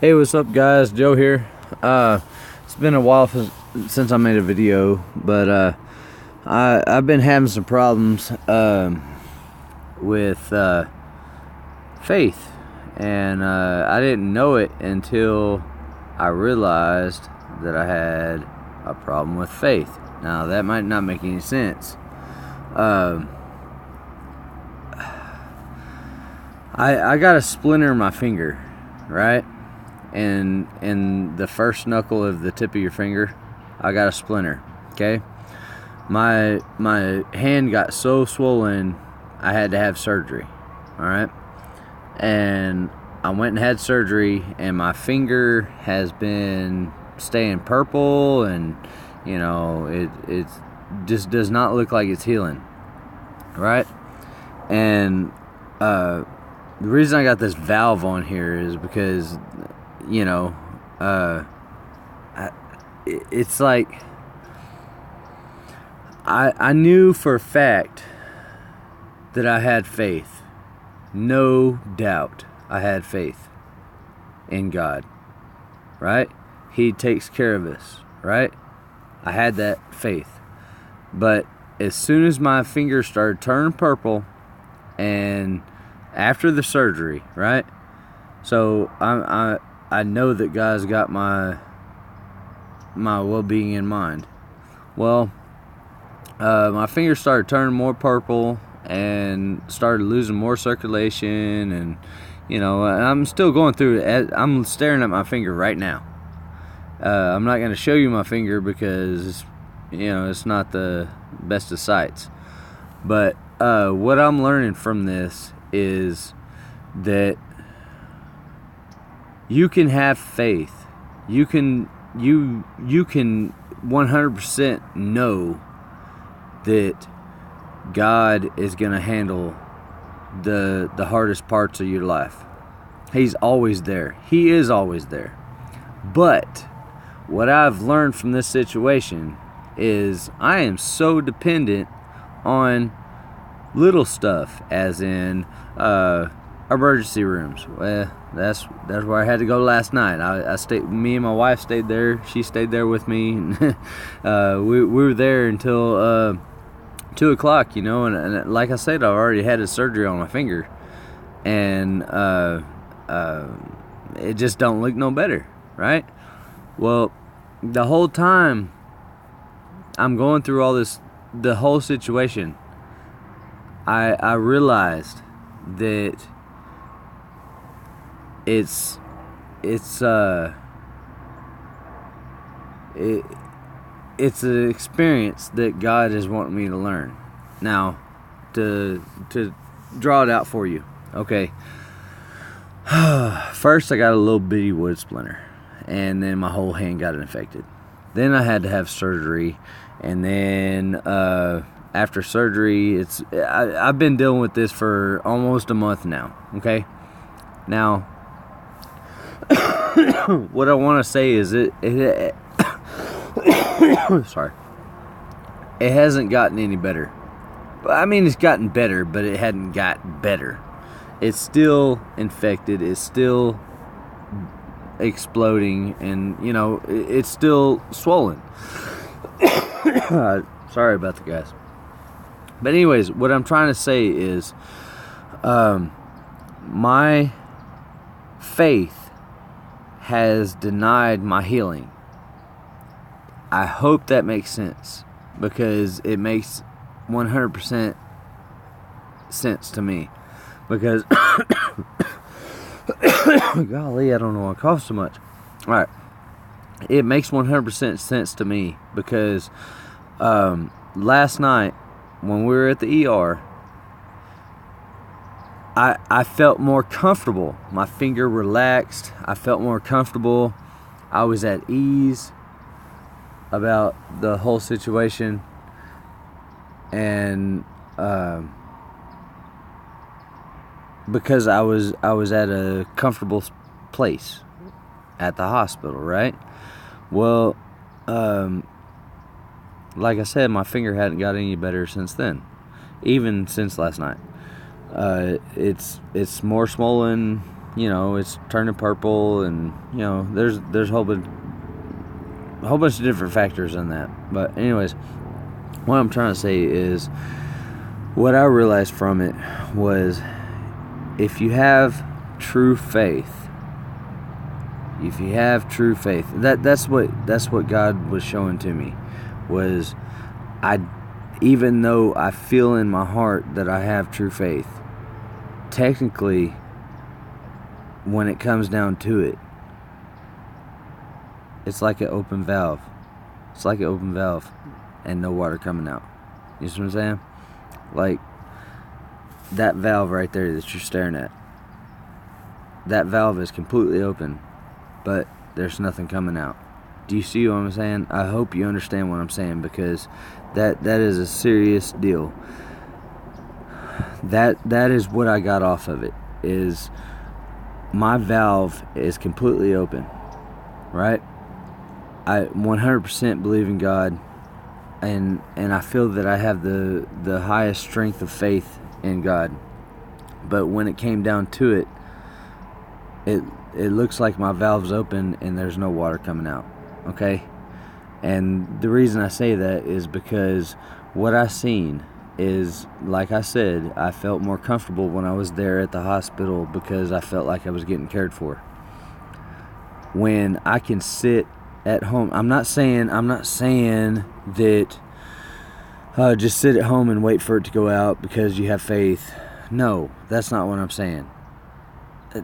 Hey, what's up, guys? Joe here. It's been a while since I made a video, but I've been having some problems with faith, and I didn't know it until I realized that I had a problem with faith. Now, that might not make any sense. I got a splinter in my finger, right? And in the first knuckle of the tip of your finger, I got a splinter. Okay, my hand got so swollen, I had to have surgery. All right, and I went and had surgery, and my finger has been staying purple, and it just does not look like it's healing. Right, and the reason I got this valve on here is because it's like I knew for a fact that I had faith. No doubt I had faith in God, right? He takes care of us, right? I had that faith. But as soon as my finger started turning purple, and after the surgery, right? So I know that God's got my well-being in mind. Well, my finger started turning more purple and started losing more circulation, and I'm still going through it. I'm staring at my finger right now. I'm not going to show you my finger because it's not the best of sights. But what I'm learning from this is that you can have faith. You can 100% know that God is going to handle the hardest parts of your life. He's always there. He is always there. But what I've learned from this situation is I am so dependent on little stuff, as in emergency rooms. Well, that's where I had to go last night. I stayed. Me and my wife stayed there. She stayed there with me. We were there until 2 o'clock. And like I said, I already had a surgery on my finger, and it just don't look no better, right? Well, the whole time I'm going through all this, the whole situation, I realized that it's an experience that God is wanting me to learn. Now, to draw it out for you, okay. First, I got a little bitty wood splinter, and then my whole hand got infected. Then I had to have surgery, and then after surgery, I've been dealing with this for almost a month now. Okay, now what I want to say is it sorry, it hasn't gotten any better. I mean, it's gotten better, but it hadn't got better. It's still infected. It's still exploding, and it's still swollen. Sorry about the guys. But anyways, what I'm trying to say is my faith has denied my healing. I hope that makes sense, because it makes 100% sense to me. Because golly, I don't know why I cough so much. All right, it makes 100% sense to me, because last night when we were at the ER, I felt more comfortable. My finger relaxed. I felt more comfortable. I was at ease about the whole situation, and because I was at a comfortable place at the hospital, right? Well, like I said, my finger hadn't got any better since then, even since last night. It's more swollen. it's turning purple, and there's a whole bunch of different factors in that. But anyways, what I'm trying to say is, what I realized from it was, if you have true faith, that's what God was showing to me, was even though I feel in my heart that I have true faith, technically, when it comes down to it, it's like an open valve. It's like an open valve and no water coming out. You see what I'm saying? Like, that valve right there that you're staring at, that valve is completely open, but there's nothing coming out. Do you see what I'm saying? I hope you understand what I'm saying, because that is a serious deal. That is what I got off of it, is my valve is completely open, right? I 100% believe in God, and I feel that I have the highest strength of faith in God. But when it came down to it, it looks like my valve's open and there's no water coming out, okay? And the reason I say that is because what I seen is, like I said, I felt more comfortable when I was there at the hospital, because I felt like I was getting cared for. When I can sit at home, I'm not saying that just sit at home and wait for it to go out because you have faith. No, that's not what I'm saying.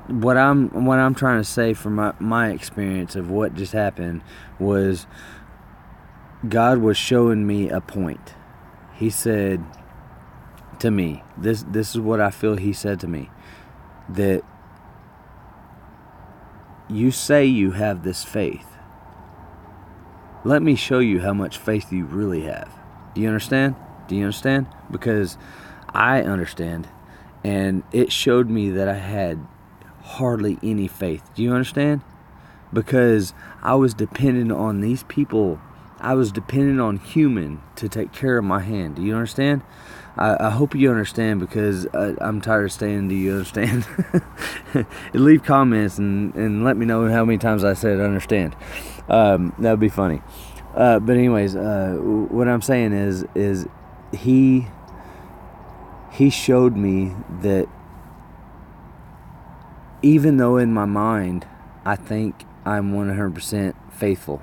What I'm trying to say from my experience of what just happened was, God was showing me a point. He said to me, this is what I feel he said to me, that you say you have this faith. Let me show you how much faith you really have. Do you understand? Because I understand, and it showed me that I had hardly any faith. Do you understand? Because I was dependent on these people. I was dependent on human to take care of my hand. Do you understand? I hope you understand, because I'm tired of saying, do you understand? Leave comments and let me know how many times I said understand. That would be funny. But anyways, what I'm saying is he showed me that even though in my mind I think I'm 100% faithful,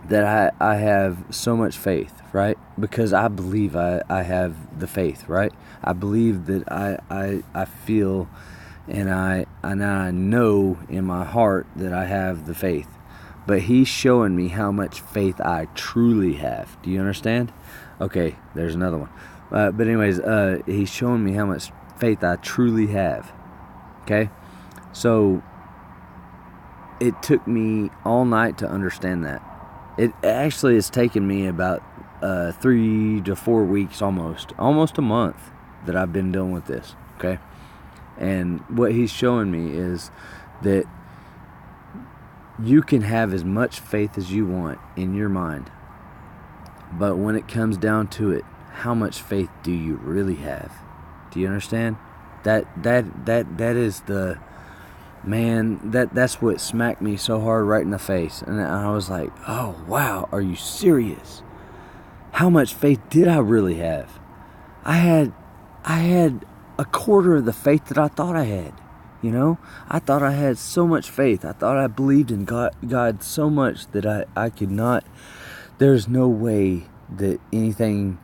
that I have so much faith, right? Because I believe I have the faith, right? I believe that I feel and I know in my heart that I have the faith. But he's showing me how much faith I truly have. Do you understand? Okay, there's another one. But anyways, he's showing me how much faith I truly have. Okay? So it took me all night to understand that. It actually has taken me about 3 to 4 weeks, almost a month, that I've been dealing with this. Okay? And what he's showing me is that you can have as much faith as you want in your mind, but when it comes down to it, how much faith do you really have? Do you understand? That is the man. That's what smacked me so hard right in the face, and I was like, "Oh wow, are you serious? How much faith did I really have? I had a quarter of the faith that I thought I had." I thought I had so much faith. I thought I believed in God so much that I could not, there's no way that anything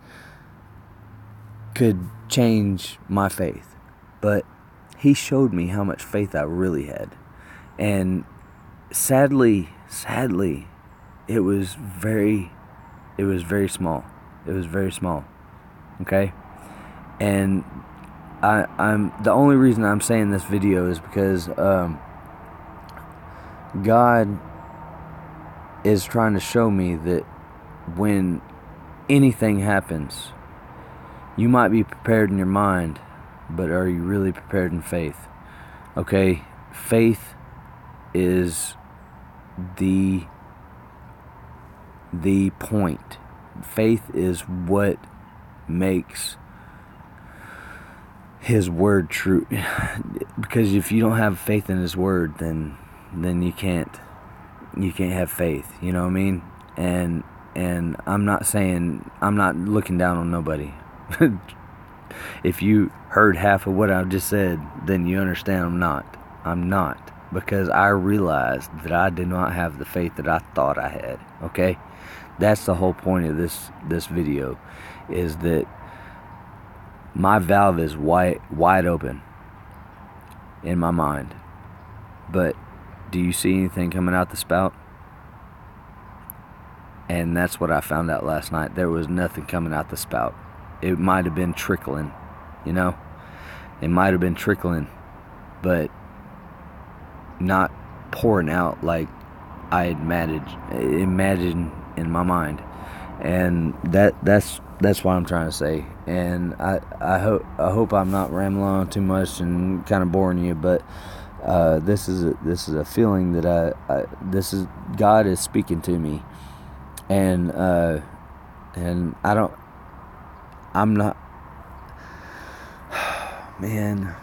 could change my faith. But he showed me how much faith I really had. And sadly, it was very small. It was very small. Okay? And I'm the only reason I'm saying this video is because God is trying to show me that when anything happens, you might be prepared in your mind, but are you really prepared in faith? Okay, faith is the point. Faith is what makes His word true. Because if you don't have faith in His word, then you can't have faith. You know what I mean? And I'm not looking down on nobody. If you heard half of what I just said, then you understand I'm not, because I realized that I did not have the faith that I thought I had. Okay, that's the whole point of this video, is that my valve is wide open in my mind. But do you see anything coming out the spout? And that's what I found out last night. There was nothing coming out the spout. It might have been trickling, you know? It might have been trickling, but not pouring out like I had imagined in my mind. And that's what I'm trying to say. And I hope I'm not rambling on too much and kind of boring you, but this is a feeling that God is speaking to me, and I'm not, man,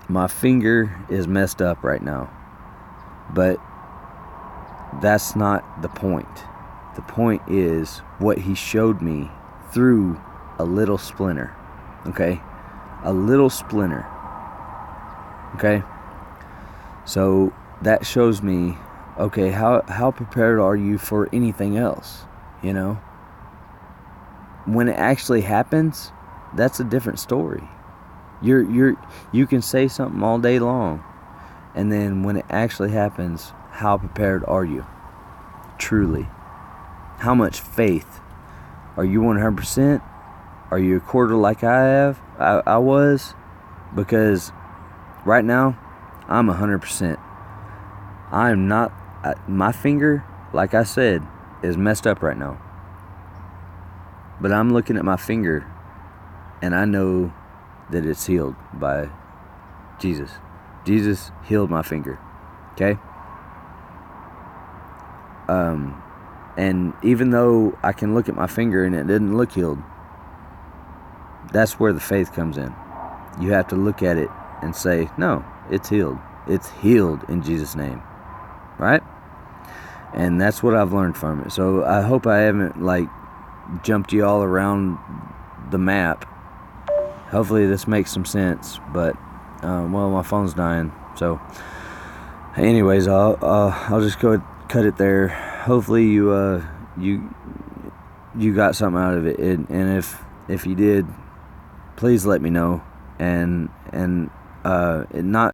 my finger is messed up right now, but that's not the point. The point is what He showed me through a little splinter. Okay? A little splinter. Okay? So that shows me, okay, how prepared are you for anything else? You know? When it actually happens, that's a different story. You can say something all day long, and then when it actually happens, how prepared are you? Truly. How much faith? Are you 100%? Are you a quarter like I was? Because right now, I'm 100%. I am not, my finger, like I said, is messed up right now. But I'm looking at my finger, and I know that it's healed by Jesus. Jesus healed my finger. Okay? And even though I can look at my finger and it didn't look healed, that's where the faith comes in. You have to look at it and say, no, it's healed. It's healed in Jesus' name. Right? And that's what I've learned from it. So I hope I haven't, jumped you all around the map. Hopefully this makes some sense. But, my phone's dying. So, anyways, I'll just go cut it there. Hopefully you got something out of it, and if you did, please let me know, and not